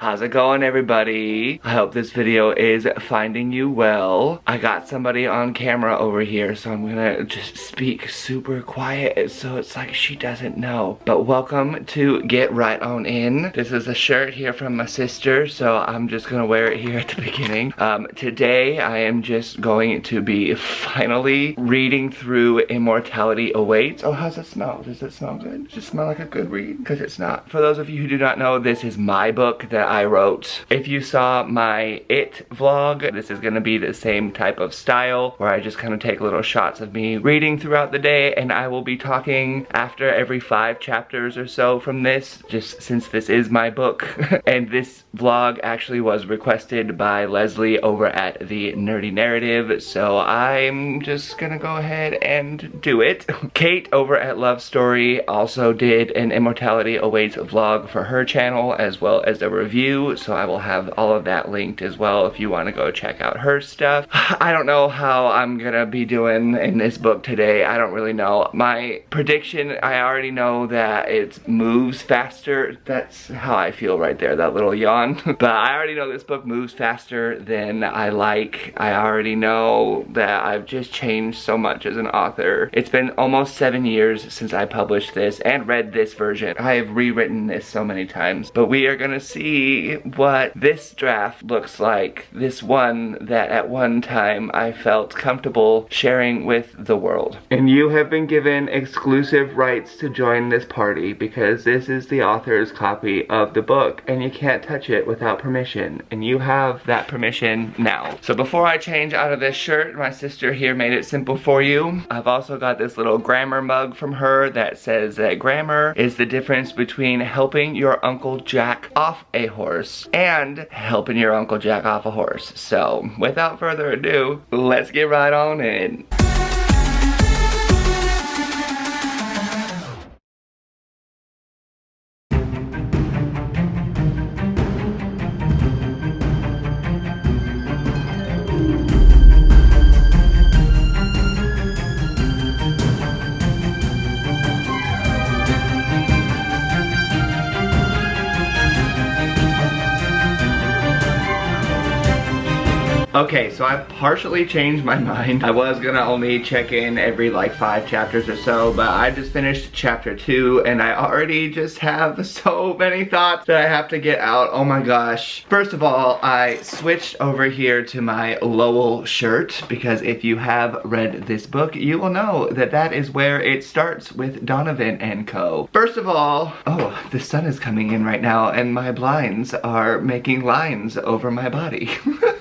How's it going, everybody? I hope this video is finding you well. I got somebody on camera over here, so I'm gonna just speak super quiet so it's like she doesn't know. But welcome to Get Right On In. This is a shirt here from my sister, so I'm just gonna wear it here at the beginning. Today I am just going to be finally reading through Immortality Awaits. Oh, how's it smell? Does it smell good? Does it smell like a good read? Because it's not. For those of you who do not know, this is my book that I wrote. If you saw my It vlog, this is gonna be the same type of style where I just kind of take little shots of me reading throughout the day, and I will be talking after every 5 chapters or so from this, just since this is my book. And this vlog actually was requested by Lezlie over at the Nerdy Narrative, so I'm just gonna go ahead and do it. Kate over at LoveStory also did an Immortality Awaits vlog for her channel, as well as a review, so I will have all of that linked as well if you want to go check out her stuff. I don't know how I'm gonna be doing in this book today. I don't really know. My prediction, I already know that it moves faster. That's how I feel right there, that little yawn. But I already know this book moves faster than I like. I already know that I've just changed so much as an author. It's been almost 7 years since I published this and read this version. I have rewritten this so many times, but we are gonna see what this draft looks like. This one that at one time I felt comfortable sharing with the world. And you have been given exclusive rights to join this party because this is the author's copy of the book and you can't touch it without permission, and you have that permission now. So before I change out of this shirt, my sister here made it simple for you. I've also got this little grammar mug from her that says that grammar is the difference between helping your Uncle Jack off a horse and helping your Uncle Jack off a horse. So without further ado, let's get right on in. Okay, so I've partially changed my mind. I was gonna only check in every like 5 chapters or so, but I just finished chapter 2 and I already just have so many thoughts that I have to get out. Oh my gosh. First of all, I switched over here to my Lowell shirt because if you have read this book, you will know that that is where it starts with Donovan and co. First of all, oh, the sun is coming in right now and my blinds are making lines over my body.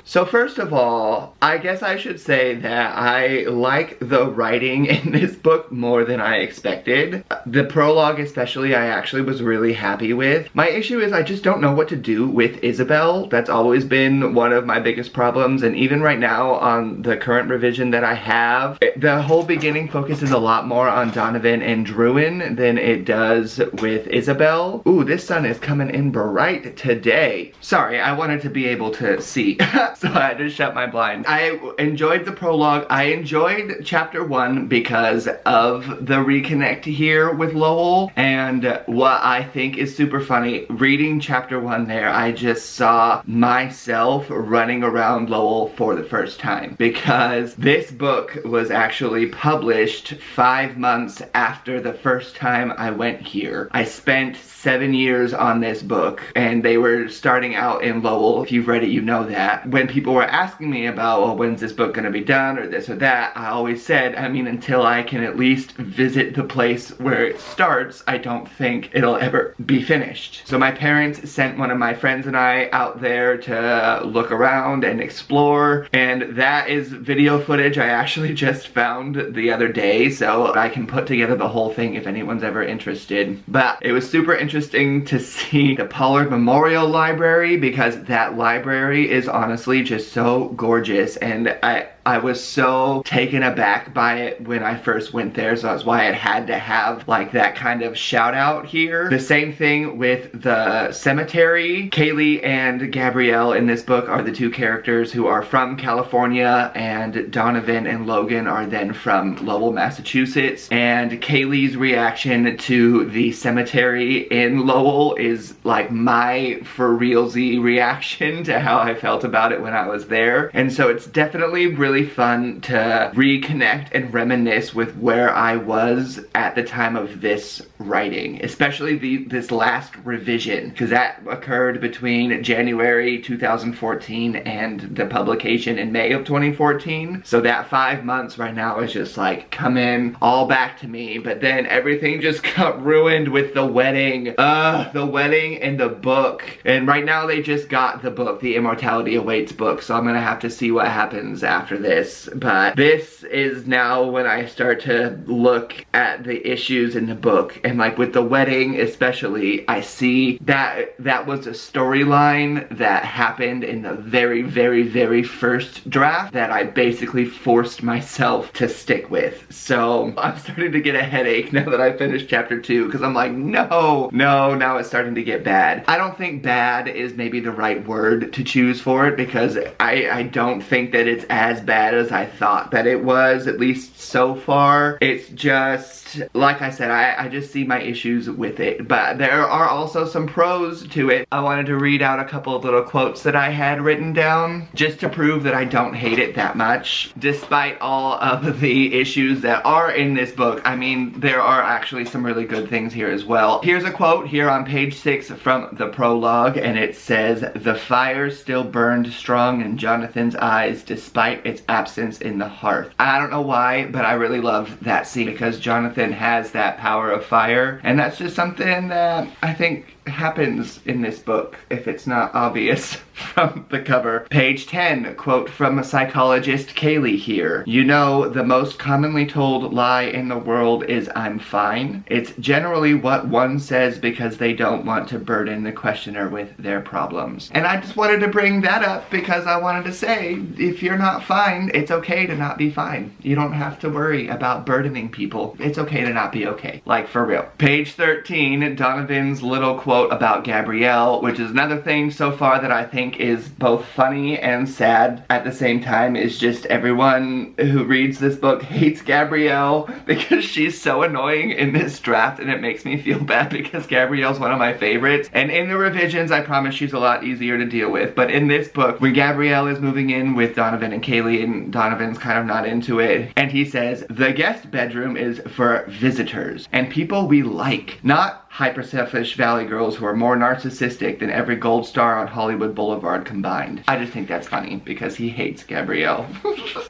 So first of all, I guess I should say that I like the writing in this book more than I expected. The prologue especially, I actually was really happy with. My issue is I just don't know what to do with Isabel. That's always been one of my biggest problems, and even right now on the current revision that I have, the whole beginning focuses a lot more on Donovan and Druin than it does with Isabel. Ooh, this sun is coming in bright today. Sorry, I wanted to be able to see. So I had to shut my blind. I enjoyed the prologue. I enjoyed chapter 1 because of the reconnect here with Lowell, and what I think is super funny, reading chapter 1 there, I just saw myself running around Lowell for the first time because this book was actually published 5 months after the first time I went here. I spent 7 years on this book and they were starting out in Lowell. If you've read it, you know that. When people were asking me about, well, when's this book gonna be done or this or that, I always said, I mean, until I can at least visit the place where it starts, I don't think it'll ever be finished. So my parents sent one of my friends and I out there to look around and explore, and that is video footage I actually just found the other day, so I can put together the whole thing if anyone's ever interested. But it was super interesting to see the Pollard Memorial Library because that library is honestly just so gorgeous, and I was so taken aback by it when I first went there, so that's why it had to have like that kind of shout out here. The same thing with the cemetery. Kaylee and Gabrielle in this book are the two characters who are from California, and Donovan and Logan are then from Lowell, Massachusetts. And Kaylee's reaction to the cemetery in Lowell is like my for realsy reaction to how I felt about it when I was there. And so it's definitely really fun to reconnect and reminisce with where I was at the time of this writing, especially this last revision, because that occurred between January 2014 and the publication in May of 2014. So that 5 months right now is just like coming all back to me, but then everything just got ruined with the wedding. The wedding and the book. And right now they just got the book, the Immortality Awaits book, so I'm gonna have to see what happens after this. But this is now when I start to look at the issues in the book, and like with the wedding especially, I see that that was a storyline that happened in the very, very, very first draft that I basically forced myself to stick with. So I'm starting to get a headache now that I finished chapter 2, because I'm like, no, now it's starting to get bad. I don't think bad is maybe the right word to choose for it, because I don't think that it's as bad as I thought that it was, at least so far. It's just, like I said, I just see my issues with it, but there are also some pros to it. I wanted to read out a couple of little quotes that I had written down, just to prove that I don't hate it that much, despite all of the issues that are in this book. I mean, there are actually some really good things here as well. Here's a quote here on page 6 from the prologue, and it says, "The fire still burned strong in Jonathan's eyes despite its absence in the hearth." I don't know why, but I really love that scene, because Jonathan has that power of fire, and that's just something that I think happens in this book, if it's not obvious from the cover. Page 10, quote from a psychologist, Kaylee here. "You know, the most commonly told lie in the world is 'I'm fine.' It's generally what one says because they don't want to burden the questioner with their problems." And I just wanted to bring that up because I wanted to say, if you're not fine, it's okay to not be fine. You don't have to worry about burdening people. It's okay to not be okay. Like, for real. Page 13, Donovan's little quote about Gabrielle, which is another thing so far that I think is both funny and sad at the same time, is just everyone who reads this book hates Gabrielle because she's so annoying in this draft, and it makes me feel bad because Gabrielle's one of my favorites. And in the revisions, I promise she's a lot easier to deal with. But in this book, when Gabrielle is moving in with Donovan and Kaylee, and Donovan's kind of not into it, and he says, "The guest bedroom is for visitors and people we like, not hyper-selfish valley girls who are more narcissistic than every gold star on Hollywood Boulevard combined." I just think that's funny because he hates Gabrielle.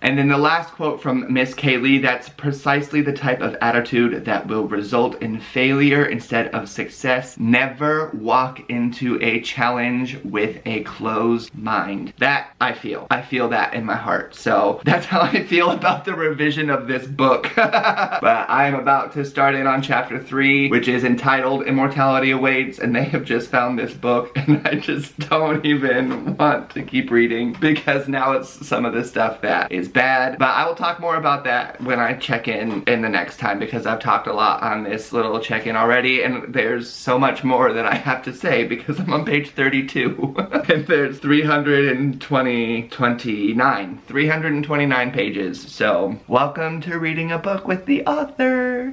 And then the last quote from Miss Kaylee, "That's precisely the type of attitude that will result in failure instead of success. Never walk into a challenge with a closed mind." That I feel that in my heart. So that's how I feel about the revision of this book. But I'm about to start in on chapter 3, which is entitled Immortality Awaits, and they have just found this book, and I just don't even want to keep reading because now it's some of the stuff that is bad. But I will talk more about that when I check in the next time, because I've talked a lot on this little check-in already, and there's so much more that I have to say because I'm on page 32. And there's 329 pages. So welcome to reading a book with the author.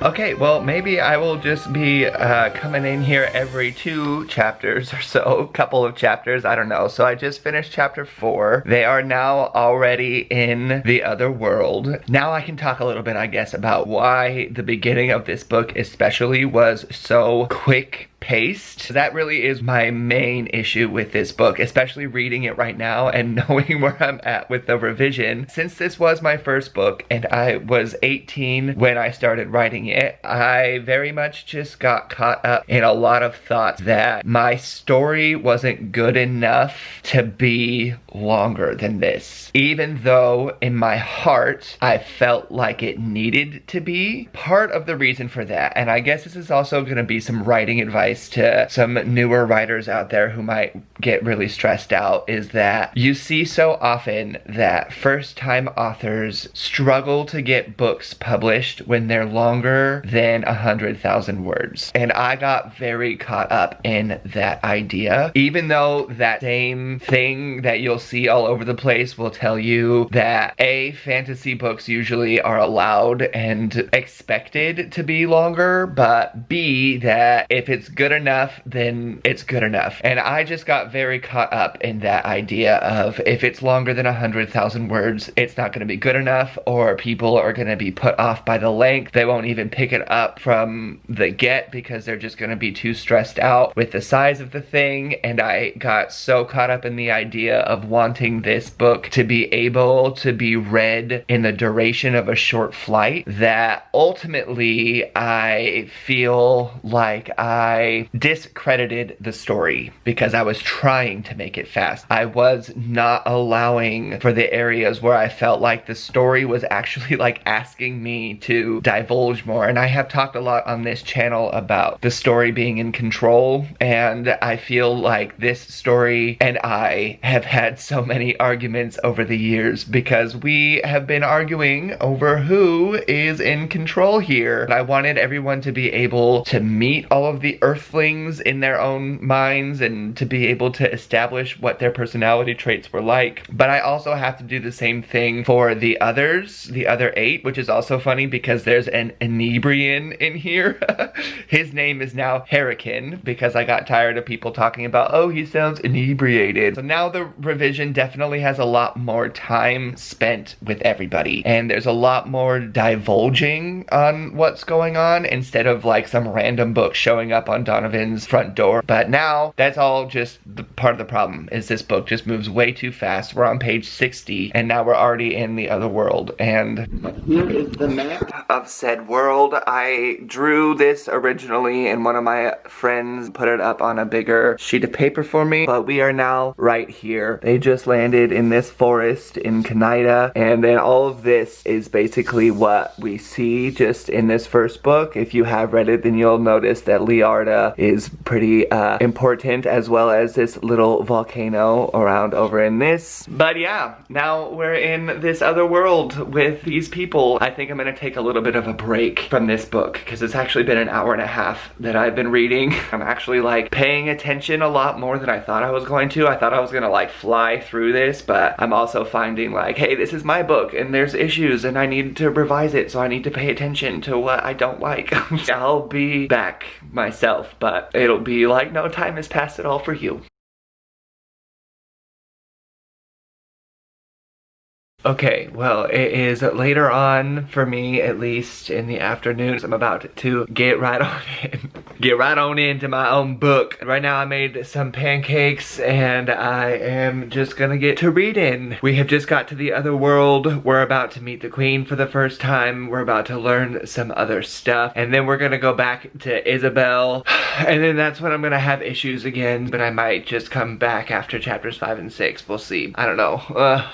Okay, well, maybe I will just be coming in here every 2 chapters or so, couple of chapters, I don't know. So I just finished chapter 4. They are now already in the other world. Now I can talk a little bit, I guess, about why the beginning of this book especially was so quick paced. That really is my main issue with this book, especially reading it right now and knowing where I'm at with the revision. Since this was my first book and I was 18 when I started writing it, I very much just got caught up in a lot of thoughts that my story wasn't good enough to be longer than this. Even though in my heart I felt like it needed to be. Part of the reason for that, and I guess this is also going to be some writing advice to some newer writers out there who might get really stressed out, is that you see so often that first-time authors struggle to get books published when they're longer than 100,000 words. And I got very caught up in that idea, even though that same thing that you'll see all over the place will tell you that A, fantasy books usually are allowed and expected to be longer, but B, that if it's good enough, then it's good enough. And I just got very caught up in that idea of if it's longer than 100,000 words, it's not going to be good enough, or people are going to be put off by the length. They won't even pick it up from the get because they're just going to be too stressed out with the size of the thing. And I got so caught up in the idea of wanting this book to be able to be read in the duration of a short flight that ultimately I feel like I discredited the story because I was trying to make it fast. I was not allowing for the areas where I felt like the story was actually like asking me to divulge more. And I have talked a lot on this channel about the story being in control, and I feel like this story and I have had so many arguments over the years because we have been arguing over who is in control here. I wanted everyone to be able to meet all of the Earthlings in their own minds and to be able to establish what their personality traits were like. But I also have to do the same thing for the others, the other 8, which is also funny because there's an inebrian in here. His name is now Hurricane because I got tired of people talking about, oh, he sounds inebriated. So now the revision definitely has a lot more time spent with everybody, and there's a lot more divulging on what's going on instead of like some random book showing up on Donovan's front door. But now that's all just the part of the problem, is this book just moves way too fast. We're on page 60 and now we're already in the other world, and here is the map of said world. I drew this originally and one of my friends put it up on a bigger sheet of paper for me, but we are now right here. They just landed in this forest in Kaneda, and then all of this is basically what we see just in this first book. If you have read it, then you'll notice that Liarda is pretty important, as well as this little volcano around over in this. But yeah, now we're in this other world with these people. I think I'm gonna take a little bit of a break from this book because it's actually been an hour and a half that I've been reading. I'm actually like paying attention a lot more than I thought I was going to. I thought I was gonna like fly through this, but I'm also finding like, hey, this is my book and there's issues and I need to revise it, so I need to pay attention to what I don't like. I'll be back myself, but it'll be like no time has passed at all for you. Okay, well, it is later on for me, at least in the afternoon. I'm about to get right on in. Get right on into my own book. Right now I made some pancakes and I am just gonna get to reading. We have just got to the other world. We're about to meet the queen for the first time. We're about to learn some other stuff. And then we're gonna go back to Isabel. And then that's when I'm gonna have issues again. But I might just come back after chapters 5 and 6. We'll see. I don't know.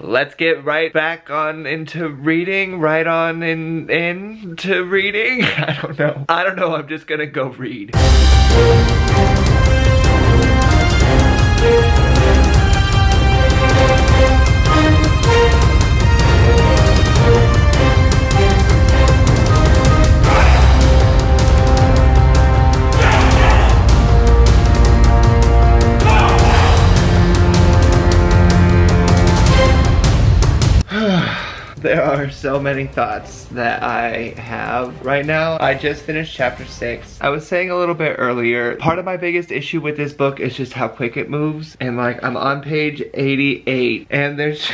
Let's get right back on into reading. Right on into reading. I don't know. I'm just gonna go read. There are so many thoughts that I have right now. I just finished chapter 6. I was saying a little bit earlier, part of my biggest issue with this book is just how quick it moves. And like, I'm on page 88 and there's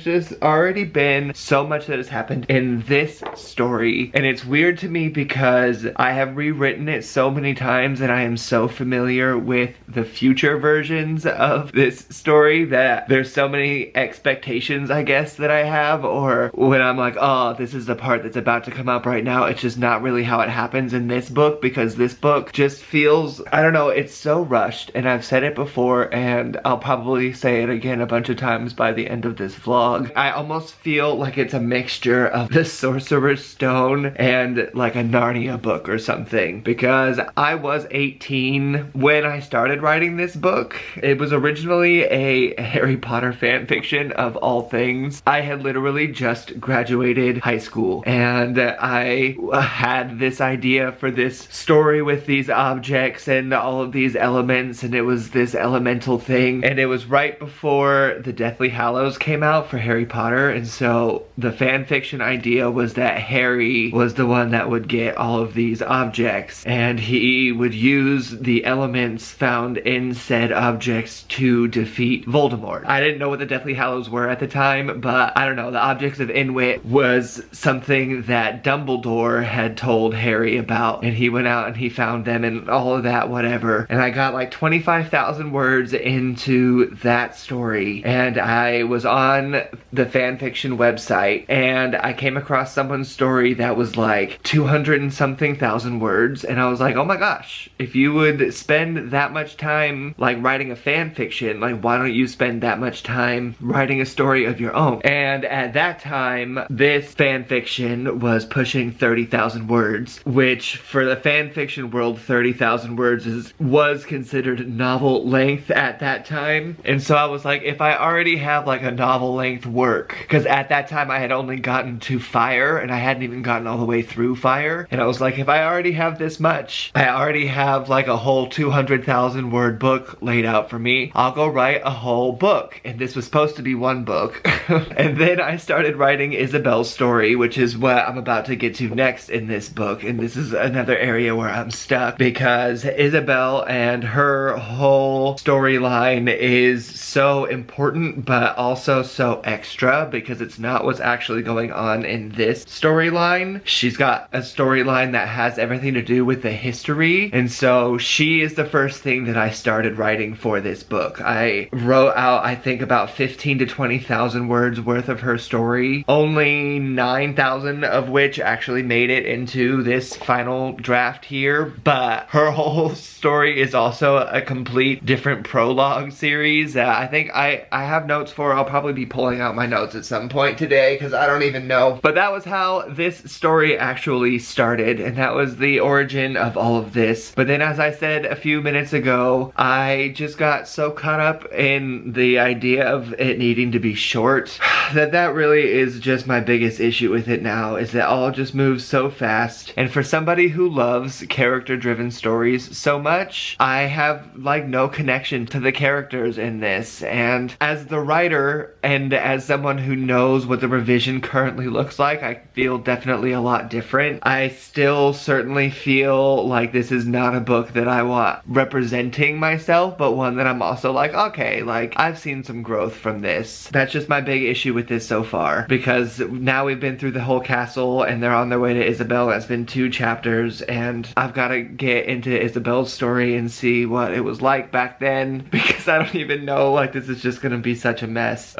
just already been so much that has happened in this story. And it's weird to me because I have rewritten it so many times and I am so familiar with the future versions of this story that there's so many expectations, I guess, that I have, or when I'm like, oh, this is the part that's about to come up right now, it's just not really how it happens in this book, because this book just feels, I don't know, it's so rushed. And I've said it before and I'll probably say it again a bunch of times by the end of this vlog. I almost feel like it's a mixture of the Sorcerer's Stone and like a Narnia book or something, because I was 18 when I started writing this book. It was originally a Harry Potter fan fiction of all things. I had literally just graduated high school and I had this idea for this story with these objects and all of these elements, and it was this elemental thing, and it was right before the Deathly Hallows came out for Harry Potter, and so the fan fiction idea was that Harry was the one that would get all of these objects and he would use the elements found in said objects to defeat Voldemort. I didn't know what the Deathly Hallows were at the time, but I don't know, the objects of Inwit was something that Dumbledore had told Harry about, and he went out and he found them and all of that, whatever. And I got like 25,000 words into that story, and I was on the fanfiction website and I came across someone's story that was like 200 and something thousand words, and I was like, oh my gosh, if you would spend that much time like writing a fan fiction, like why don't you spend that much time writing a story of your own? And at that time, this fan fiction was pushing 30,000 words, which for the fan fiction world, 30,000 words was considered novel length at that time. And so I was like, if I already have like a novel length work, because at that time I had only gotten to Fire and I hadn't even gotten all the way through Fire, and I was like, if I already have this much, I already have like a whole 200,000 word book laid out for me, I'll go write a whole book. And this was supposed to be one book. And then I started writing Isabel's story, which is what I'm about to get to next in this book, and this is another area where I'm stuck, because Isabel and her whole storyline is so important but also so extra, because it's not what's actually going on in this storyline. She's got a storyline that has everything to do with the history, and so she is the first thing that I started writing for this book. I wrote out, I think, about 15 to 20,000 words worth of her story, only 9,000 of which actually made it into this final draft here, but her whole story is also a complete different prologue series that I think I have notes for. I'll probably be pulling out my notes at some point today because I don't even know. But that was how this story actually started, and that was the origin of all of this. But then, as I said a few minutes ago, I just got so caught up in the idea of it needing to be short that really is just my biggest issue with it now, is that all just moves so fast. And for somebody who loves character-driven stories so much, I have like no connection to the characters in this. And as the writer and as someone who knows what the revision currently looks like, I feel definitely a lot different. I still certainly feel like this is not a book that I want representing myself, but one that I'm also like, okay, like I've seen some growth from this. That's just my big issue with this so far, because now we've been through the whole castle and they're on their way to Isabel. It's been 2 chapters and I've got to get into Isabel's story and see what it was like back then, because I don't even know, like this is just gonna be such a mess.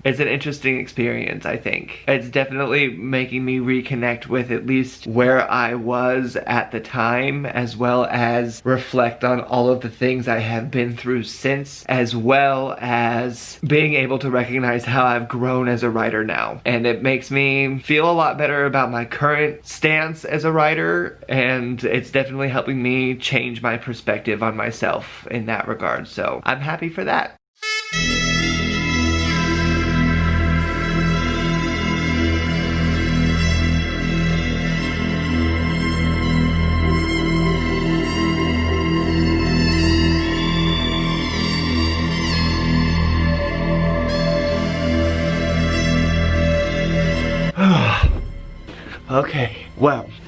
It's an interesting experience, I think. It's definitely making me reconnect with at least where I was at the time, as well as reflect on all of the things I have been through since, as well as being able to recognize how I've grown as a writer now. And it makes me feel a lot better about my current stance as a writer, and it's definitely helping me change my perspective on myself in that regard. So I'm happy for that.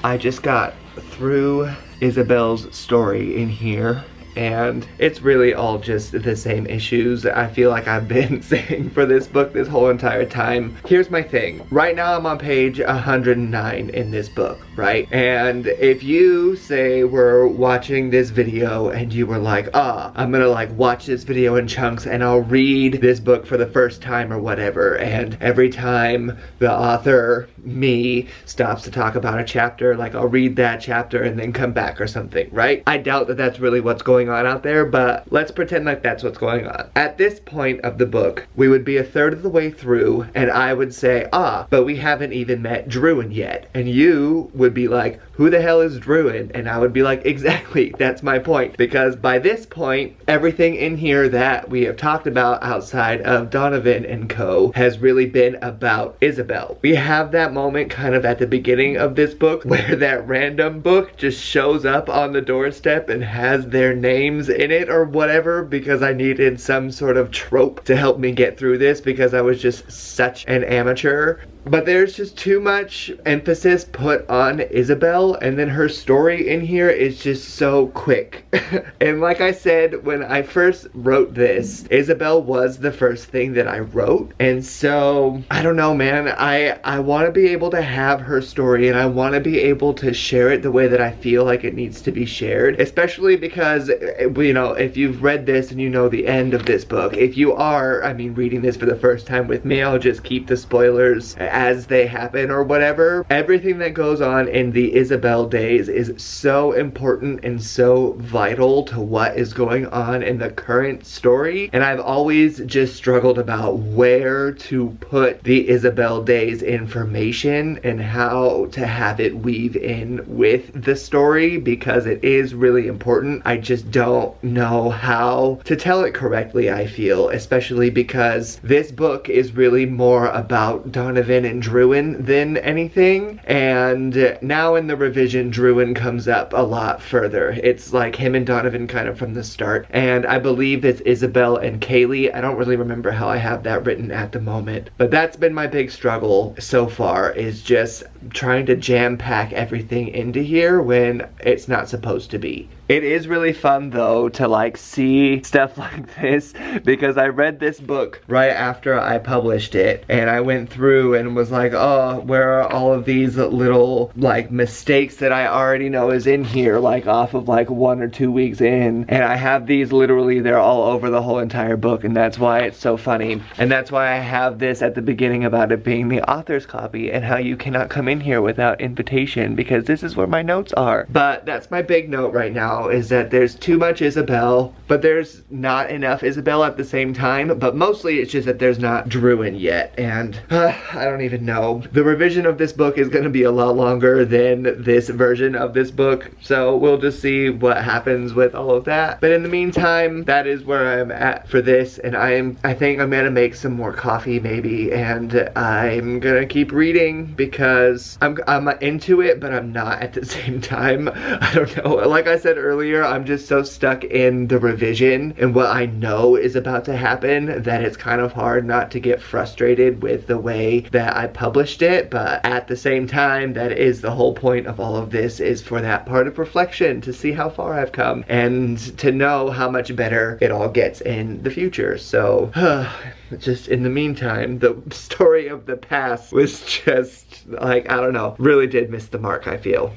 I just got through Isabel's story in here, and it's really all just the same issues I feel like I've been saying for this book this whole entire time. Here's my thing. Right now I'm on page 109 in this book, right? And if you say were watching this video and you were like, I'm gonna like watch this video in chunks and I'll read this book for the first time or whatever, and every time the author, me, stops to talk about a chapter, like I'll read that chapter and then come back or something, right? I doubt that that's really what's going on out there, but let's pretend like that's what's going on. At this point of the book, we would be a third of the way through and I would say, but we haven't even met Druin yet. And you would be like, who the hell is Druin? And I would be like, exactly, that's my point. Because by this point, everything in here that we have talked about outside of Donovan and co has really been about Isabel. We have that moment kind of at the beginning of this book where that random book just shows up on the doorstep and has their names in it or whatever, because I needed some sort of trope to help me get through this because I was just such an amateur. But there's just too much emphasis put on Isabel, and then her story in here is just so quick. And like I said, when I first wrote this, Isabel was the first thing that I wrote. And so, I don't know, man, I want to be able to have her story, and I want to be able to share it the way that I feel like it needs to be shared. Especially because, you know, if you've read this and you know the end of this book, if you are, I mean, reading this for the first time with me, I'll just keep the spoilers as they happen or whatever. Everything that goes on in the Isabel days is so important and so vital to what is going on in the current story, and I've always just struggled about where to put the Isabel days information and how to have it weave in with the story, because it is really important. I just don't know how to tell it correctly, I feel, especially because this book is really more about Donovan and Druin than anything, and now in the revision Druin comes up a lot further. It's like him and Donovan kind of from the start, and I believe it's Isabel and Kaylee. I don't really remember how I have that written at the moment, but that's been my big struggle so far, is just trying to jam pack everything into here when it's not supposed to be. It is really fun though to like see stuff like this, because I read this book right after I published it and I went through and was like, oh, where are all of these little like mistakes that I already know is in here, like off of like 1 or 2 weeks in, and I have these literally, they're all over the whole entire book, and that's why it's so funny. And that's why I have this at the beginning about it being the author's copy and how you cannot come in here without invitation, because this is where my notes are. But that's my big note right now, is that there's too much Isabel, but there's not enough Isabel at the same time. But mostly it's just that there's not Druin yet, and I don't even know. The revision of this book is going to be a lot longer than this version of this book, so we'll just see what happens with all of that. But in the meantime, that is where I'm at for this, and I think I'm gonna make some more coffee maybe, and I'm gonna keep reading because I'm into it, but I'm not at the same time. I don't know, like I said earlier, I'm just so stuck in the revision and what I know is about to happen that it's kind of hard not to get frustrated with the way that I published it. But at the same time, that is the whole point of all of this, is for that part of reflection, to see how far I've come and to know how much better it all gets in the future. So just in the meantime, the story of the past was just like, I don't know, really did miss the mark, I feel.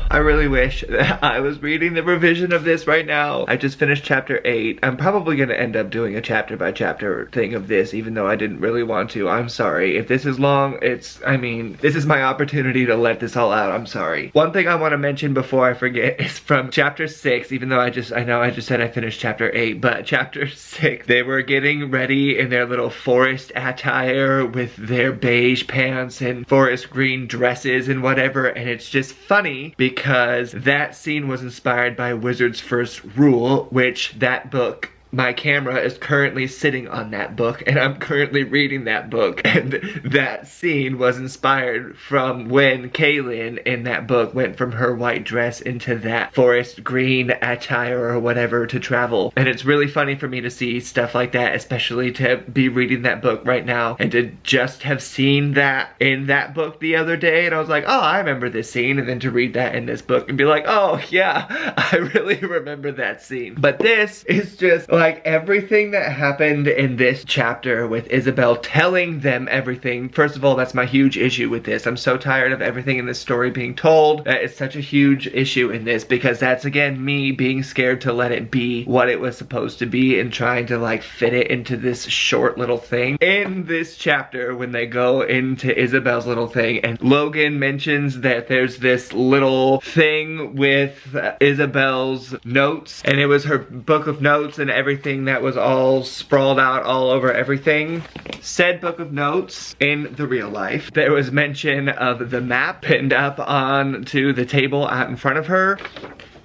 I really wish that I was reading the revision of this right now. I just finished chapter 8. I'm probably going to end up doing a chapter by chapter thing of this, even though I didn't really want to. I'm sorry. If this is long, this is my opportunity to let this all out. I'm sorry. One thing I want to mention before I forget is from chapter 6, even though I know I just said I finished chapter 8, but chapter 6, they were getting ready in their little forest attire with their beige pants and forest green dresses and whatever, and it's just funny because because that scene was inspired by Wizard's First Rule, which that book, my camera is currently sitting on that book, and I'm currently reading that book, and that scene was inspired from when Kaylin in that book went from her white dress into that forest green attire or whatever to travel. And it's really funny for me to see stuff like that, especially to be reading that book right now and to just have seen that in that book the other day, and I was like, oh, I remember this scene, and then to read that in this book and be like, oh yeah, I really remember that scene. But this is just like everything that happened in this chapter with Isabel telling them everything. First of all, that's my huge issue with this. I'm so tired of everything in this story being told. That is such a huge issue in this, because that's again me being scared to let it be what it was supposed to be and trying to like fit it into this short little thing. In this chapter, when they go into Isabel's little thing and Logan mentions that there's this little thing with Isabel's notes, and it was her book of notes and everything that was all sprawled out all over everything. Said book of notes in the real life, there was mention of the map pinned up onto the table out in front of her.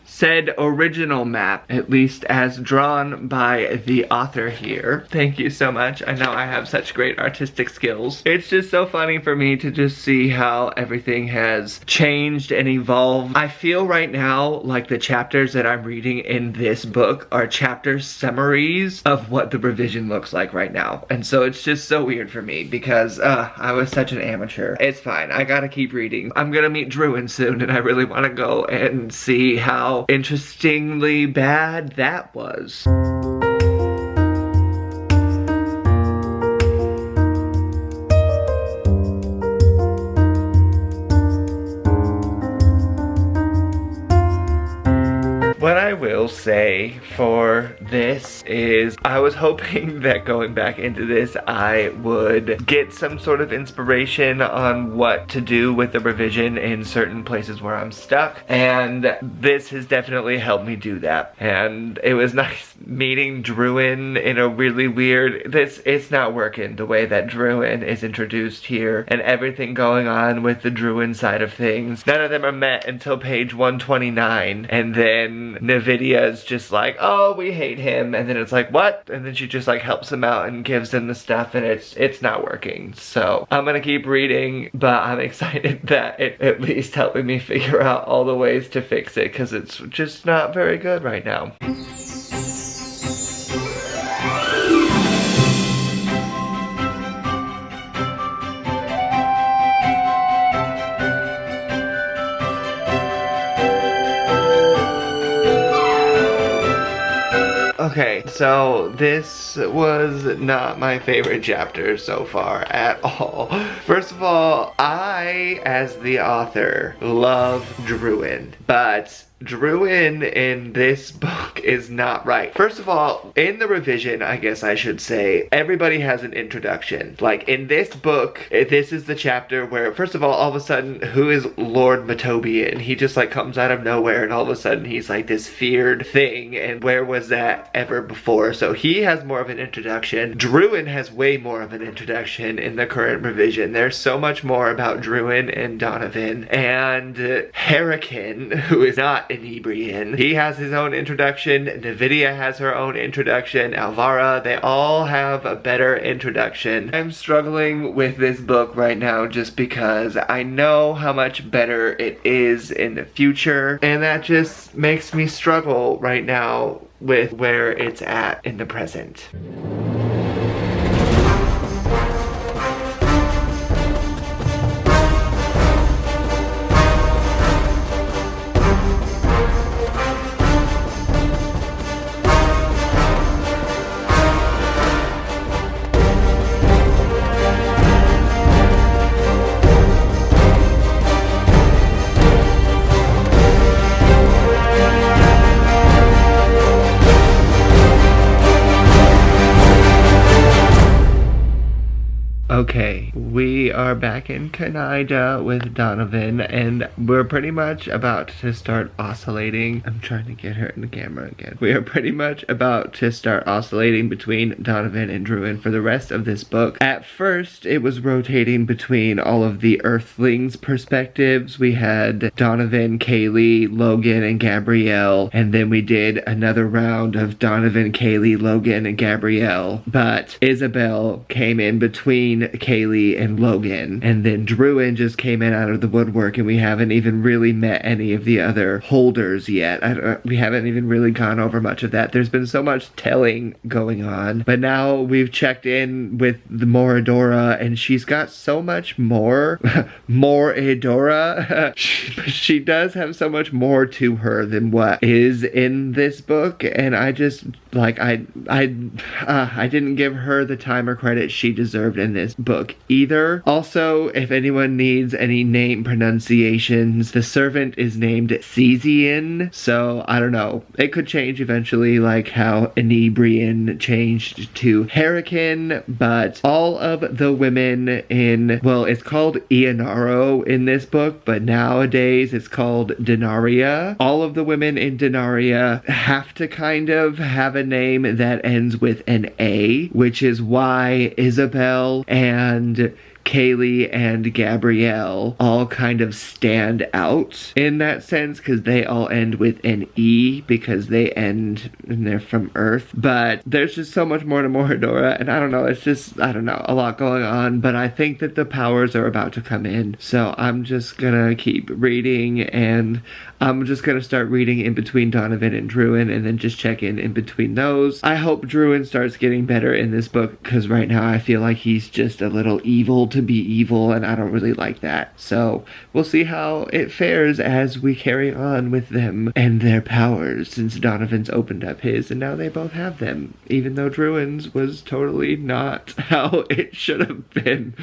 Said original map, at least as drawn by the author here. Thank you so much. I know I have such great artistic skills. It's just so funny for me to just see how everything has changed and evolved. I feel right now like the chapters that I'm reading in this book are chapter summaries of what the revision looks like right now. And so it's just so weird for me because I was such an amateur. It's fine. I gotta keep reading. I'm gonna meet Druin soon, and I really want to go and see how interestingly bad that was. What I will say for this is I was hoping that going back into this I would get some sort of inspiration on what to do with the revision in certain places where I'm stuck, and this has definitely helped me do that. And it was nice meeting Druin in a really weird, it's not working the way that Druin is introduced here and everything going on with the Druin side of things. None of them are met until page 129, and then Nvidia's just like, oh, we hate him, and then it's like, what? And then she just like helps him out and gives him the stuff, and it's not working. So I'm gonna keep reading, but I'm excited that it at least helping me figure out all the ways to fix it, because it's just not very good right now. Okay, so this was not my favorite chapter so far at all. First of all, I, as the author, love Druin, but Druin in this book is not right. First of all, in the revision, I guess I should say, everybody has an introduction. Like, in this book, this is the chapter where, first of all of a sudden, who is Lord Matobian? He just, like, comes out of nowhere, and all of a sudden, he's, like, this feared thing, and where was that ever before? So he has more of an introduction. Druin has way more of an introduction in the current revision. There's so much more about Druin and Donovan, and Hurricane, who is not Inebrian. He has his own introduction. Nvidia has her own introduction. Alvara, they all have a better introduction. I'm struggling with this book right now just because I know how much better it is in the future, and that just makes me struggle right now with where it's at in the present. Okay, we are back in Canada with Donovan, and we're pretty much about to start oscillating. I'm trying to get her in the camera again. We are pretty much about to start oscillating between Donovan and Druin for the rest of this book. At first, it was rotating between all of the Earthlings' perspectives. We had Donovan, Kaylee, Logan, and Gabrielle, and then we did another round of Donovan, Kaylee, Logan, and Gabrielle, but Isabel came in between Kaylee and Logan, and then Druin just came in out of the woodwork, and we haven't even really met any of the other holders yet. We haven't even really gone over much of that. There's been so much telling going on, but now we've checked in with the Moradora, and she's got so much more. Moradora. She does have so much more to her than what is in this book, and I just, like, I didn't give her the time or credit she deserved in this book either. Also, if anyone needs any name pronunciations, the servant is named Cesian, so I don't know. It could change eventually, like how Inebrian changed to Hurricane, but all of the women in, well, it's called Ionaro in this book, but nowadays it's called Denaria. All of the women in Denaria have to kind of have a name that ends with an A, which is why Isabel and Kaylee and Gabrielle all kind of stand out in that sense, because they all end with an E, because they end and they're from Earth. But there's just so much more to Moradora, and I don't know, it's just, I don't know, a lot going on, but I think that the powers are about to come in, so I'm just gonna keep reading, and I'm just gonna start reading in between Donovan and Druin, and then just check in between those. I hope Druin starts getting better in this book, because right now I feel like he's just a little evil to be evil, and I don't really like that. So we'll see how it fares as we carry on with them and their powers, since Donovan's opened up his, and now they both have them, even though Druin's was totally not how it should have been.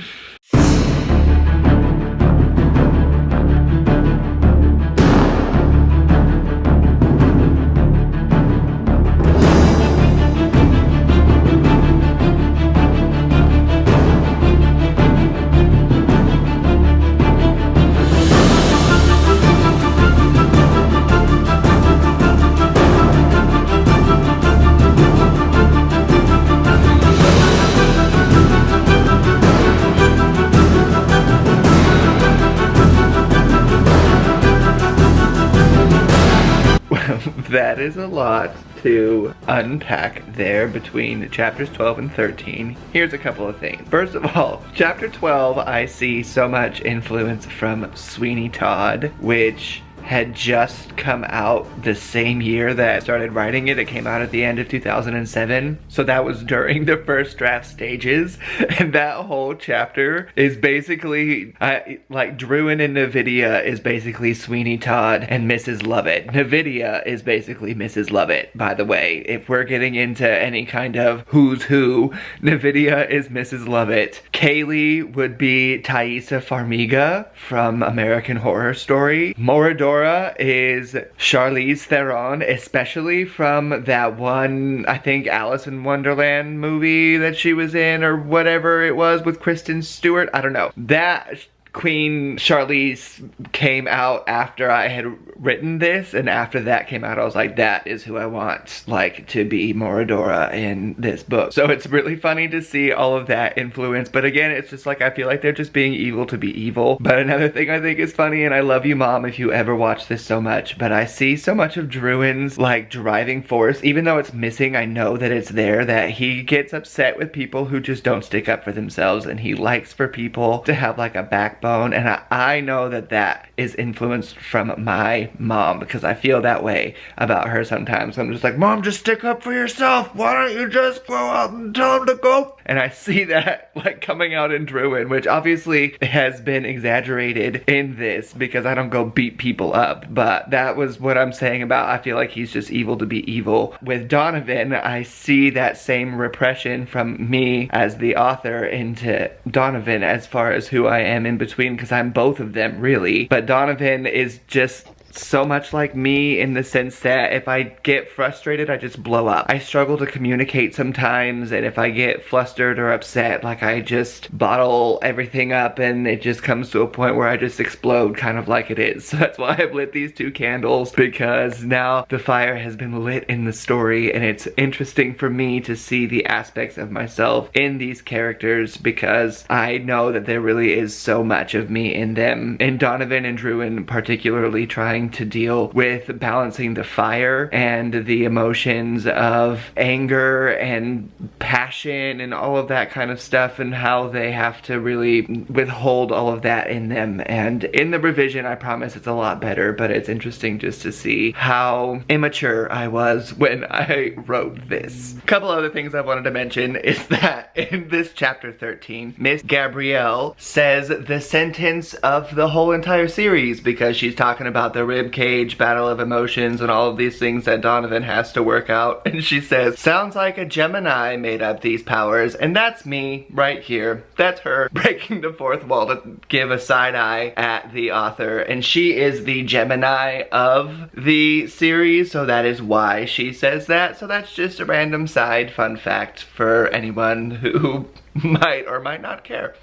That is a lot to unpack there between chapters 12 and 13. Here's a couple of things. First of all, chapter 12, I see so much influence from Sweeney Todd, which had just come out the same year that I started writing it. It came out at the end of 2007. So that was during the first draft stages. And that whole chapter is basically, like Druin and Navidia is basically Sweeney Todd and Mrs. Lovett. Navidia is basically Mrs. Lovett, by the way. If we're getting into any kind of who's who, Navidia is Mrs. Lovett. Kaylee would be Thaisa Farmiga from American Horror Story. Moradora is Charlize Theron, especially from that one, I think, Alice in Wonderland movie that she was in, or whatever it was, with Kristen Stewart. I don't know. That Queen Charlize came out after I had written this, and after that came out, I was like, that is who I want, like, to be Moradora in this book. So it's really funny to see all of that influence, but again, it's just like, I feel like they're just being evil to be evil. But another thing I think is funny, and I love you, Mom, if you ever watch this so much, but I see so much of Druin's, like, driving force, even though it's missing, I know that it's there, that he gets upset with people who just don't stick up for themselves, and he likes for people to have, like, a backbone. And I know that that is influenced from my mom, because I feel that way about her sometimes. I'm just like, Mom, just stick up for yourself. Why don't you just go out and tell him to go? And I see that, like, coming out in Druin, which obviously has been exaggerated in this because I don't go beat people up. But that was what I'm saying about, I feel like he's just evil to be evil. With Donovan, I see that same repression from me as the author into Donovan as far as who I am in between, because I'm both of them, really. But Donovan is just so much like me in the sense that if I get frustrated, I just blow up. I struggle to communicate sometimes, and if I get flustered or upset, like I just bottle everything up and it just comes to a point where I just explode, kind of like it is. So that's why I've lit these 2 candles, because now the fire has been lit in the story, and it's interesting for me to see the aspects of myself in these characters, because I know that there really is so much of me in them. And Donovan and Druin particularly trying to deal with balancing the fire and the emotions of anger and passion and all of that kind of stuff, and how they have to really withhold all of that in them. And in the revision, I promise it's a lot better, but it's interesting just to see how immature I was when I wrote this. A couple other things I wanted to mention is that in this chapter 13, Miss Gabrielle says the sentence of the whole entire series, because she's talking about the ribcage battle of emotions and all of these things that Donovan has to work out. And she says, sounds like a Gemini made up these powers, and that's me right here. That's her breaking the fourth wall to give a side eye at the author. And she is the Gemini of the series, so that is why she says that. So that's just a random side fun fact for anyone who might or might not care.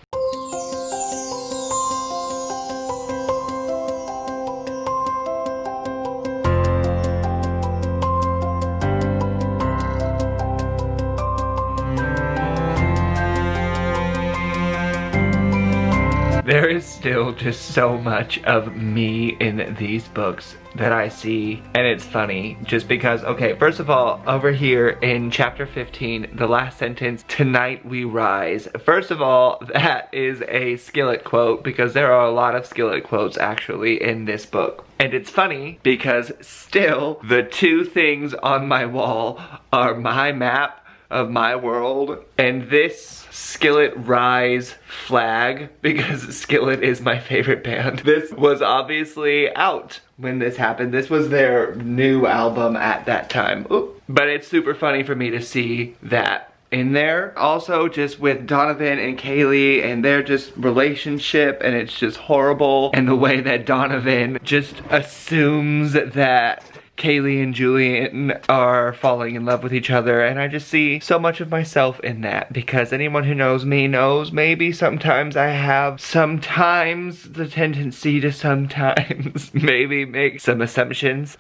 There is still just so much of me in these books that I see, and it's funny just because, okay, first of all, over here in chapter 15, the last sentence, tonight we rise. First of all, that is a Skillet quote, because there are a lot of Skillet quotes actually in this book. And it's funny because still the 2 things on my wall are my map of my world and this Skillet Rise flag, because Skillet is my favorite band. This was obviously out when this happened. This was their new album at that time. Oop. But it's super funny for me to see that in there. Also just with Donovan and Kaylee and their just relationship, and it's just horrible. And the way that Donovan just assumes that Kaylee and Julian are falling in love with each other, and I just see so much of myself in that, because anyone who knows me knows maybe sometimes I have the tendency to sometimes maybe make some assumptions.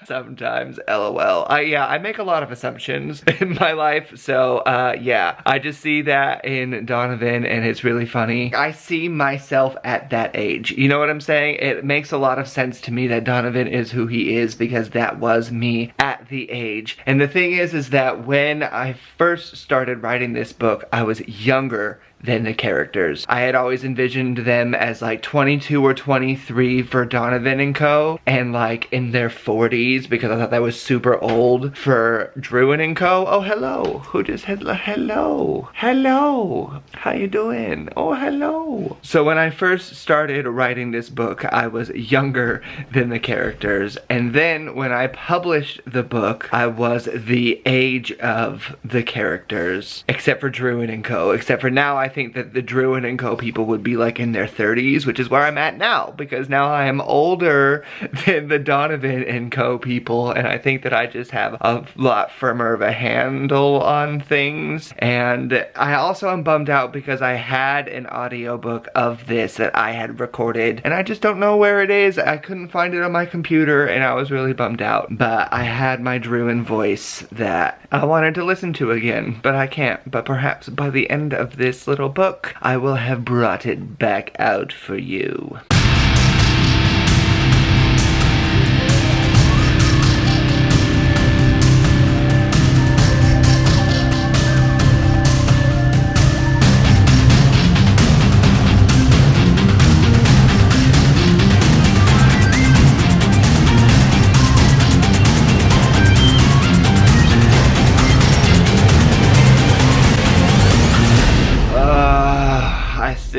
Sometimes, LOL. I make a lot of assumptions in my life, so yeah, I just see that in Donovan, and it's really funny. I see myself at that age. You know what I'm saying? It makes a lot of sense to me that Donovan is who he is, because that was me at the age. And the thing is that when I first started writing this book, I was younger than the characters. I had always envisioned them as like 22 or 23 for Donovan and Co, and like in their 40s, because I thought that was super old for Druin and Co. Oh, hello. Who just had hello? Hello. How you doing? Oh, hello. So when I first started writing this book, I was younger than the characters. And then when I published the book, I was the age of the characters, except for Druin and Co. Except for now, I think that the Druin and Co people would be like in their 30s, which is where I'm at now, because now I am older than the Donovan and Co people, and I think that I just have a lot firmer of a handle on things. And I also am bummed out because I had an audiobook of this that I had recorded, and I just don't know where it is. I couldn't find it on my computer, and I was really bummed out. But I had my Druin voice that I wanted to listen to again, but I can't. But perhaps by the end of this little book, I will have brought it back out for you.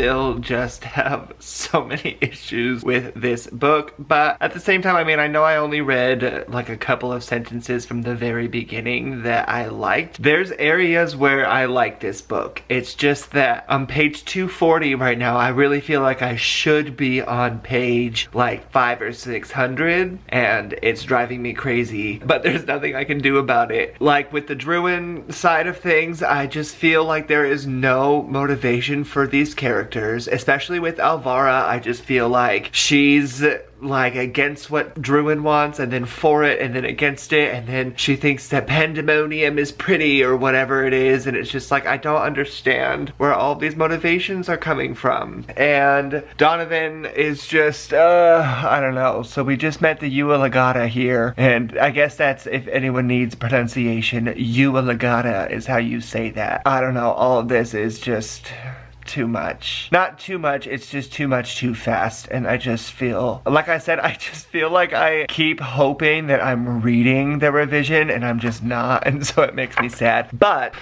still just have so many issues with this book. But at the same time, I mean, I know I only read like a couple of sentences from the very beginning that I liked. There's areas where I like this book. It's just that on page 240 right now, I really feel like I should be on page like 500 or 600, and it's driving me crazy, but there's nothing I can do about it. Like with the Druin side of things, I just feel like there is no motivation for these characters, especially with Alvara. I just feel like she's like against what Druin wants, and then for it, and then against it, and then she thinks that pandemonium is pretty or whatever it is, and it's just like, I don't understand where all these motivations are coming from. And Donovan is just, I don't know. So we just met the Ua Legata here, and I guess that's, if anyone needs pronunciation, Ua Legata is how you say that. I don't know, all of this is just too much. Not too much, it's just too much too fast, and I just feel, like I said, I just feel like I keep hoping that I'm reading the revision and I'm just not, and so it makes me sad. But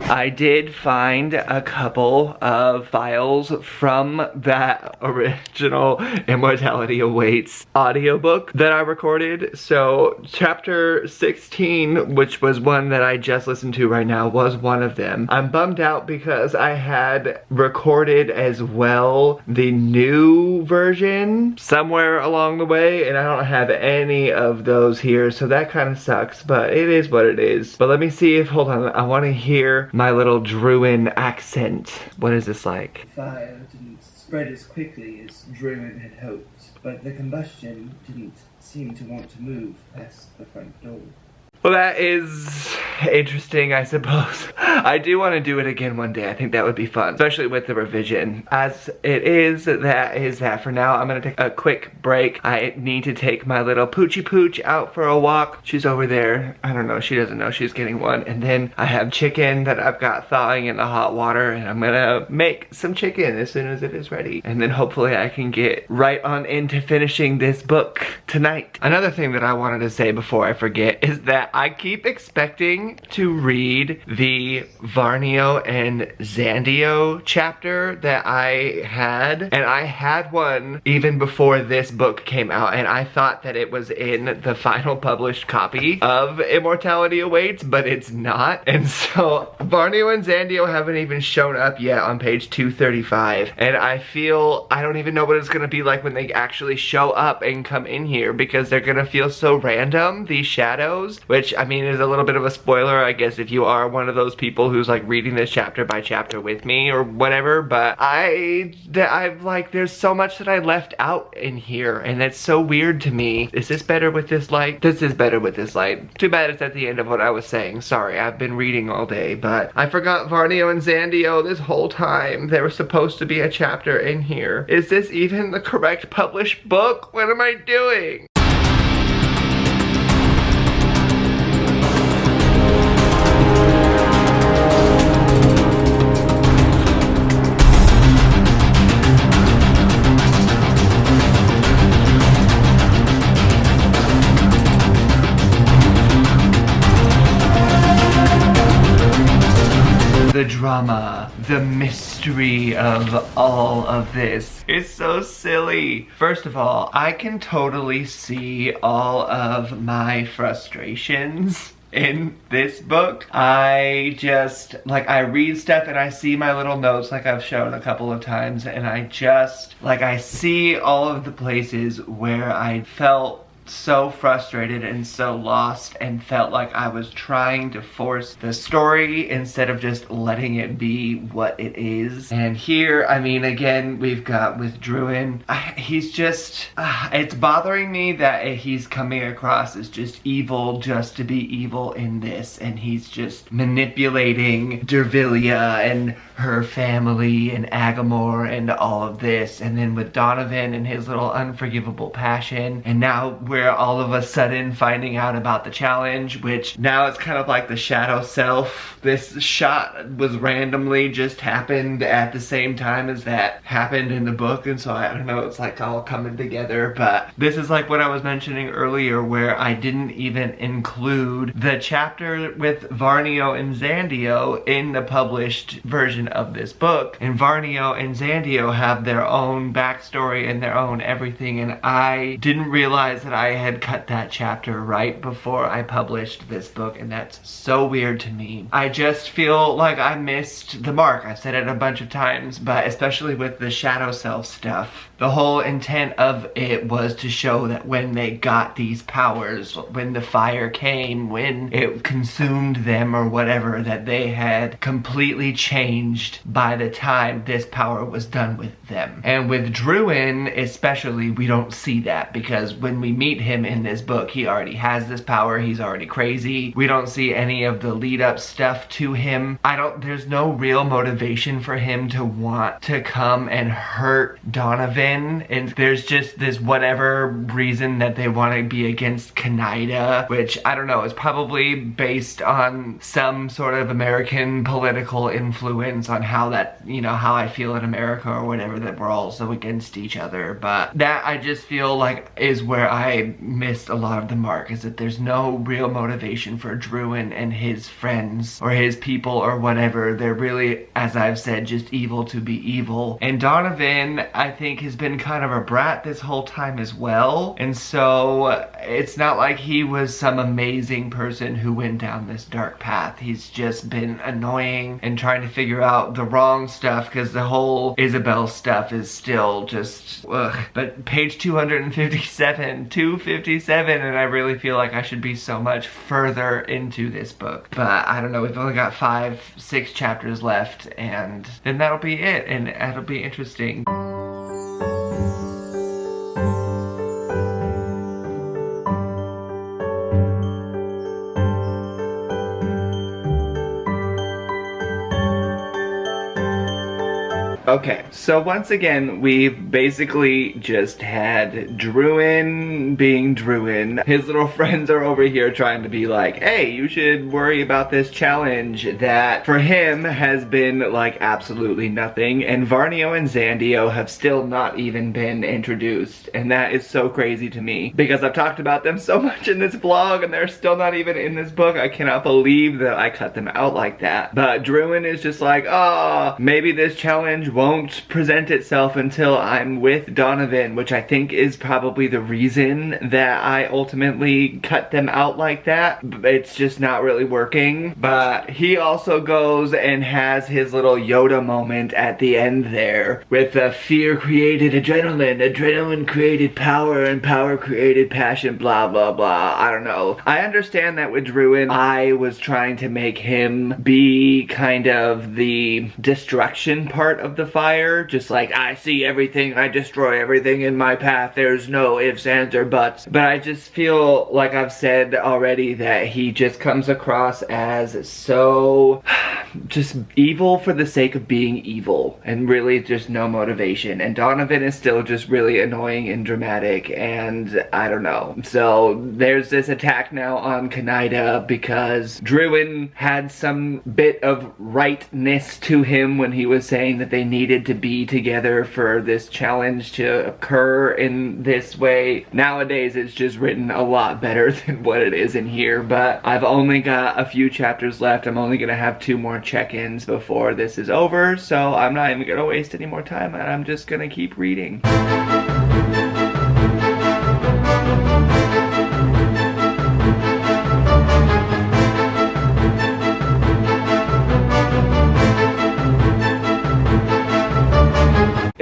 I did find a couple of files from that original Immortality Awaits audiobook that I recorded. So chapter 16, which was one that I just listened to right now, was one of them. I'm bummed out because I had recorded as well the new version somewhere along the way, and I don't have any of those here, so that kind of sucks, but it is what it is. But let me see if, hold on, I want to hear my little Druin accent. What is this like? Fire didn't spread as quickly as Druin had hoped, but the combustion didn't seem to want to move past the front door. Well, that is interesting, I suppose. I do want to do it again one day. I think that would be fun, especially with the revision. As it is, that is that for now. I'm going to take a quick break. I need to take my little Poochie Pooch out for a walk. She's over there. I don't know. She doesn't know she's getting one. And then I have chicken that I've got thawing in the hot water, and I'm going to make some chicken as soon as it is ready. And then hopefully I can get right on into finishing this book tonight. Another thing that I wanted to say before I forget is that I keep expecting to read the Varnio and Zandio chapter that I had, and I had one even before this book came out, and I thought that it was in the final published copy of Immortality Awaits, but it's not. And so Varnio and Zandio haven't even shown up yet on page 235, and I feel I don't even know what it's gonna be like when they actually show up and come in here, because they're gonna feel so random, these shadows, which I mean is a little bit of a spoiler, I guess, if you are one of those people who's like reading this chapter by chapter with me or whatever. But I've like, there's so much that I left out in here, and that's so weird to me. Is this better with this light? This is better with this light. Too bad it's at the end of what I was saying. Sorry, I've been reading all day, but I forgot Varnio and Zandio this whole time. There was supposed to be a chapter in here. Is this even the correct published book? What am I doing? The drama, the mystery of all of this is so silly. First of all, I can totally see all of my frustrations in this book. I just, like, I read stuff and I see my little notes like I've shown a couple of times, and I just, like, I see all of the places where I felt so frustrated and so lost and felt like I was trying to force the story instead of just letting it be what it is. And here, I mean, again, we've got with Druin, he's just, it's bothering me that he's coming across as just evil just to be evil in this, and he's just manipulating Dervilia and her family and Agamor and all of this, and then with Donovan and his little unforgivable passion, and now we're all of a sudden finding out about the challenge, which now it's kind of like the shadow self. This shot was randomly just happened at the same time as that happened in the book, and so I don't know, it's like all coming together. But this is like what I was mentioning earlier, where I didn't even include the chapter with Varnio and Zandio in the published version of this book. And Varnio and Zandio have their own backstory and their own everything, and I didn't realize that I had cut that chapter right before I published this book, and that's so weird to me. I just feel like I missed the mark. I've said it a bunch of times, but especially with the Shadow Self stuff, the whole intent of it was to show that when they got these powers, when the fire came, when it consumed them or whatever, that they had completely changed by the time this power was done with them. And with Druin especially, we don't see that, because when we meet him in this book, he already has this power, he's already crazy. We don't see any of the lead up stuff to him. There's no real motivation for him to want to come and hurt Donovan, and there's just this whatever reason that they want to be against Kanaida, which I don't know, is probably based on some sort of American political influence on how that, you know, how I feel in America or whatever, that we're all so against each other. But that, I just feel like, is where I missed a lot of the mark, is that there's no real motivation for Druin and his friends or his people or whatever. They're really, as I've said, just evil to be evil. And Donovan, I think, has been kind of a brat this whole time as well, and so it's not like he was some amazing person who went down this dark path. He's just been annoying and trying to figure out the wrong stuff, because the whole Isabel stuff is still just ugh. But page 257, and I really feel like I should be so much further into this book. But I don't know, we've only got 5-6 chapters left, and then that'll be it, and that'll be interesting. Okay, so once again, we've basically just had Druin being Druin. His little friends are over here trying to be like, hey, you should worry about this challenge that for him has been like absolutely nothing. And Varnio and Zandio have still not even been introduced. And that is so crazy to me, because I've talked about them so much in this vlog and they're still not even in this book. I cannot believe that I cut them out like that. But Druin is just like, oh, maybe this challenge won't present itself until I'm with Donovan, which I think is probably the reason that I ultimately cut them out like that. It's just not really working. But he also goes and has his little Yoda moment at the end there with fear created adrenaline, adrenaline created power, and power created passion, blah blah blah. I don't know. I understand that with Druin, I was trying to make him be kind of the destruction part of the fire, just like, I see everything, I destroy everything in my path, there's no ifs, ands, or buts. But I just feel like I've said already that he just comes across as so just evil for the sake of being evil, and really just no motivation. And Donovan is still just really annoying and dramatic, and I don't know. So there's this attack now on Kanaida because Druin had some bit of rightness to him when he was saying that they needed to be together for this challenge to occur in this way. Nowadays it's just written a lot better than what it is in here, but I've only got a few chapters left. I'm only gonna have 2 more check-ins before this is over, so I'm not even gonna waste any more time, and I'm just gonna keep reading.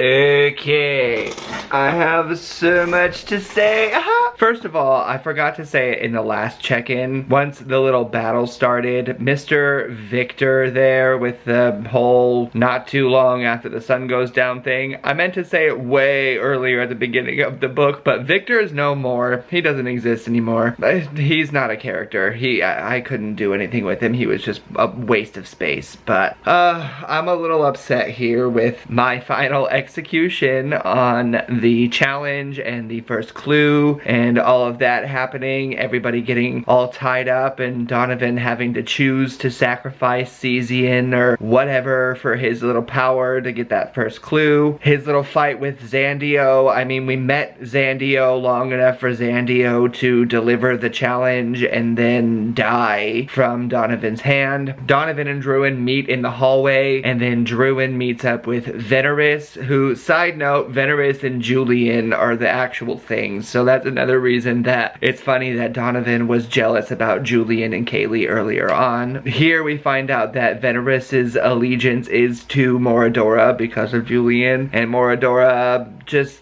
Okay, I have so much to say. First of all, I forgot to say it in the last check-in. Once the little battle started, Mr. Victor there with the whole not too long after the sun goes down thing, I meant to say it way earlier at the beginning of the book, but Victor is no more. He doesn't exist anymore. He's not a character. I couldn't do anything with him. He was just a waste of space. But I'm a little upset here with my final execution on from the challenge and the first clue and all of that happening, everybody getting all tied up and Donovan having to choose to sacrifice Cesian or whatever for his little power to get that first clue. His little fight with Zandio. I mean, we met Zandio long enough for Zandio to deliver the challenge and then die from Donovan's hand. Donovan and Druin meet in the hallway, and then Druin meets up with Veneris, who, side note, Veneris and Julian are the actual things, so that's another reason that it's funny that Donovan was jealous about Julian and Kaylee earlier on. Here we find out that Veneris's allegiance is to Moradora because of Julian, and Moradora just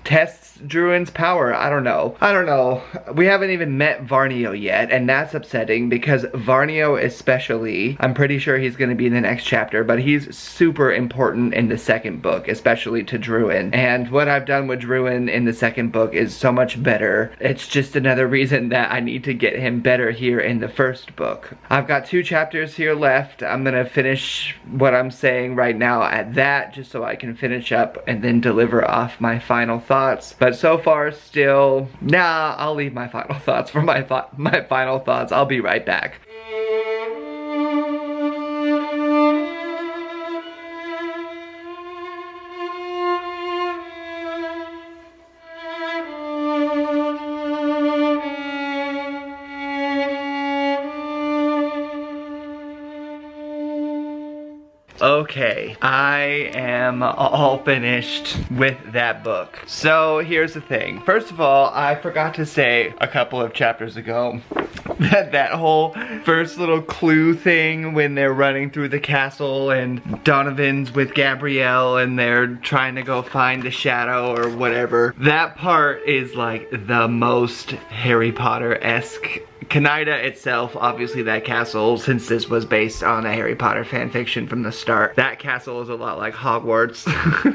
tests Druin's power. I don't know. We haven't even met Varnio yet, and that's upsetting because Varnio especially, I'm pretty sure he's going to be in the next chapter, but he's super important in the second book, especially to Druin. And what I've done with Druin in the second book is so much better. It's just another reason that I need to get him better here in the first book. I've got 2 chapters here left. I'm going to finish what I'm saying right now at that, just so I can finish up and then deliver off my final thoughts. But so far still, nah, I'll leave my final thoughts for my final thoughts. I'll be right back. Okay, I am all finished with that book. So here's the thing. First of all, I forgot to say a couple of chapters ago that whole first little clue thing when they're running through the castle and Donovan's with Gabrielle and they're trying to go find the shadow or whatever. That part is like the most Harry Potter-esque. Canaida itself, obviously that castle, since this was based on a Harry Potter fanfiction from the start, that castle is a lot like Hogwarts.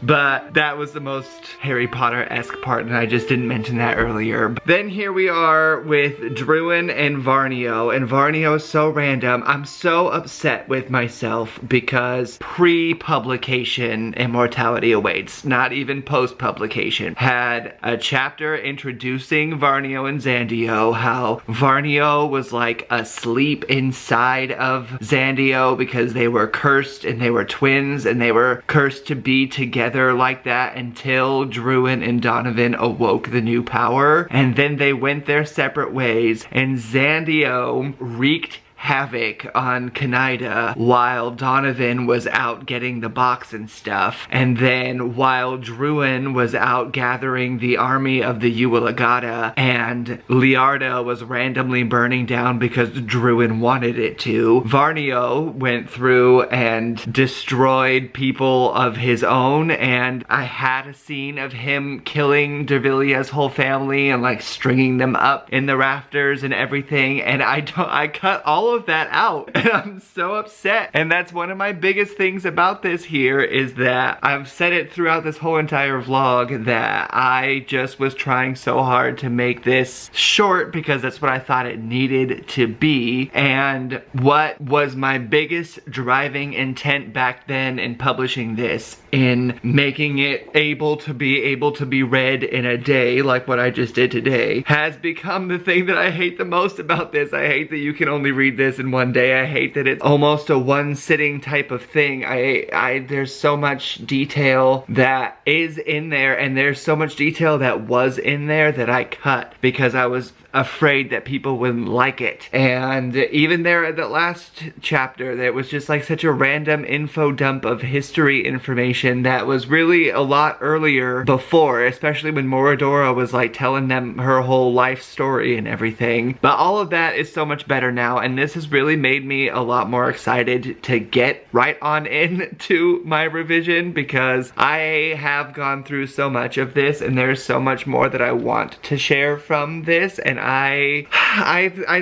But that was the most Harry Potter-esque part, and I just didn't mention that earlier. But then here we are with Druin and Varnio, and Varnio is so random. I'm so upset with myself because pre-publication Immortality Awaits, not even post-publication, had a chapter introducing Varnio and Zandio, how Varnio was like asleep inside of Zandio because they were cursed and they were twins and they were cursed to be together like that until Druin and Donovan awoke the new power, and then they went their separate ways and Zandio wreaked havoc on Canaida while Donovan was out getting the box and stuff, and then while Druin was out gathering the army of the Uwalagada and Liarda was randomly burning down because Druin wanted it to, Varnio went through and destroyed people of his own, and I had a scene of him killing Dervilia's whole family and like stringing them up in the rafters and everything, and I cut all of that out and I'm so upset. And that's one of my biggest things about this here, is that I've said it throughout this whole entire vlog that I just was trying so hard to make this short because that's what I thought it needed to be. And what was my biggest driving intent back then in publishing this, in making it able to be read in a day like what I just did today, has become the thing that I hate the most about this. I hate that you can only read this in one day. I hate that it's almost a one sitting type of thing. There's so much detail that is in there, and there's so much detail that was in there that I cut because I was afraid that people wouldn't like it. And even there at the last chapter, there was just like such a random info dump of history information that was really a lot earlier before, especially when Moradora was like telling them her whole life story and everything. But all of that is so much better now, and this has really made me a lot more excited to get right on into my revision because I have gone through so much of this and there's so much more that I want to share from this, and I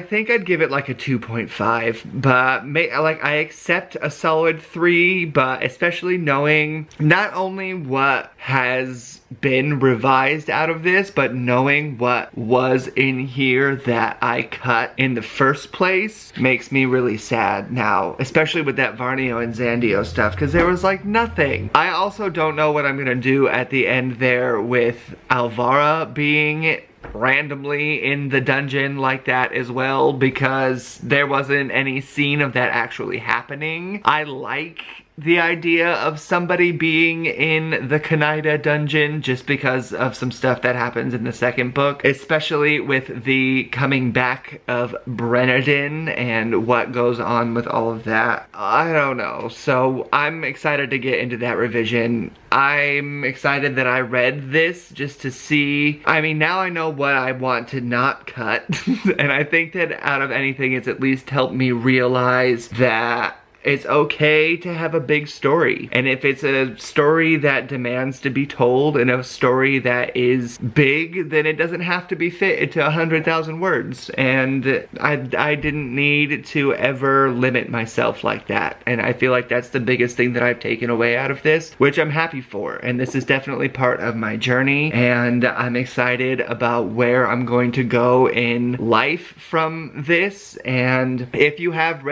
think I'd give it like a 2.5, but like I accept a solid 3, but especially knowing not only what has been revised out of this, but knowing what was in here that I cut in the first place, makes me really sad now, especially with that Varnio and Zandio stuff, because there was like nothing. I also don't know what I'm gonna do at the end there with Alvara being randomly in the dungeon like that as well, because there wasn't any scene of that actually happening. I like the idea of somebody being in the Kanaida dungeon just because of some stuff that happens in the second book, especially with the coming back of Brenadin and what goes on with all of that. I don't know. So I'm excited to get into that revision. I'm excited that I read this just to see. I mean, now I know what I want to not cut. And I think that out of anything, it's at least helped me realize that it's okay to have a big story. And if it's a story that demands to be told and a story that is big, then it doesn't have to be fit into 100,000 words. And I didn't need to ever limit myself like that. And I feel like that's the biggest thing that I've taken away out of this, which I'm happy for. And this is definitely part of my journey. And I'm excited about where I'm going to go in life from this. And if you have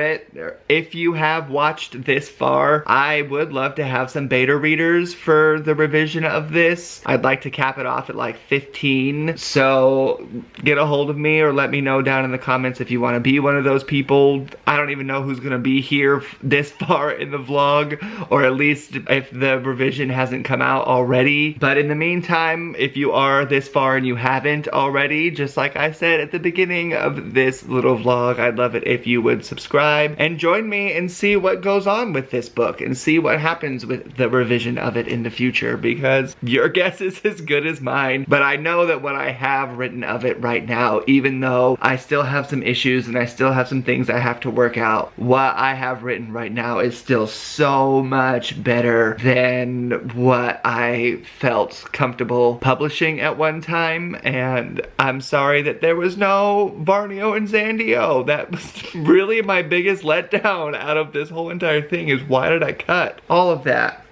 watched this far, I would love to have some beta readers for the revision of this. I'd like to cap it off at like 15, so get a hold of me or let me know down in the comments if you want to be one of those people. I don't even know who's gonna be here this far in the vlog, or at least if the revision hasn't come out already. But in the meantime, if you are this far and you haven't already, just like I said at the beginning of this little vlog, I'd love it if you would subscribe and join me and see what goes on with this book and see what happens with the revision of it in the future, because your guess is as good as mine. But I know that what I have written of it right now, even though I still have some issues and I still have some things I have to work out, what I have written right now is still so much better than what I felt comfortable publishing at one time. And I'm sorry that there was no Varnio and Zandio. That was really my biggest letdown out of this whole entire thing, is why did I cut all of that?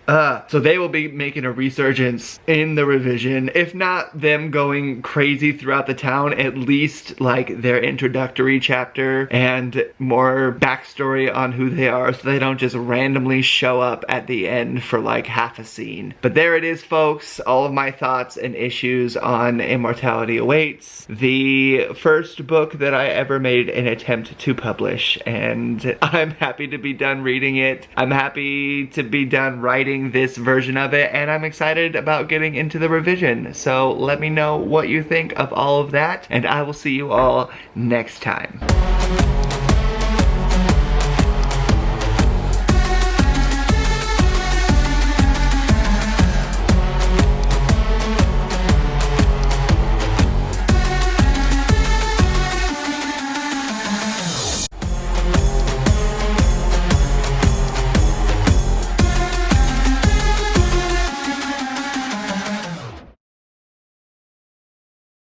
So they will be making a resurgence in the revision. If not them going crazy throughout the town, at least like their introductory chapter and more backstory on who they are, so they don't just randomly show up at the end for like half a scene. But there it is, folks. All of my thoughts and issues on Immortality awaits. The first book that I ever made an attempt to publish, and I'm happy to be done reading it. I'm happy to be done writing this version of it, and I'm excited about getting into the revision. So let me know what you think of all of that, and I will see you all next time.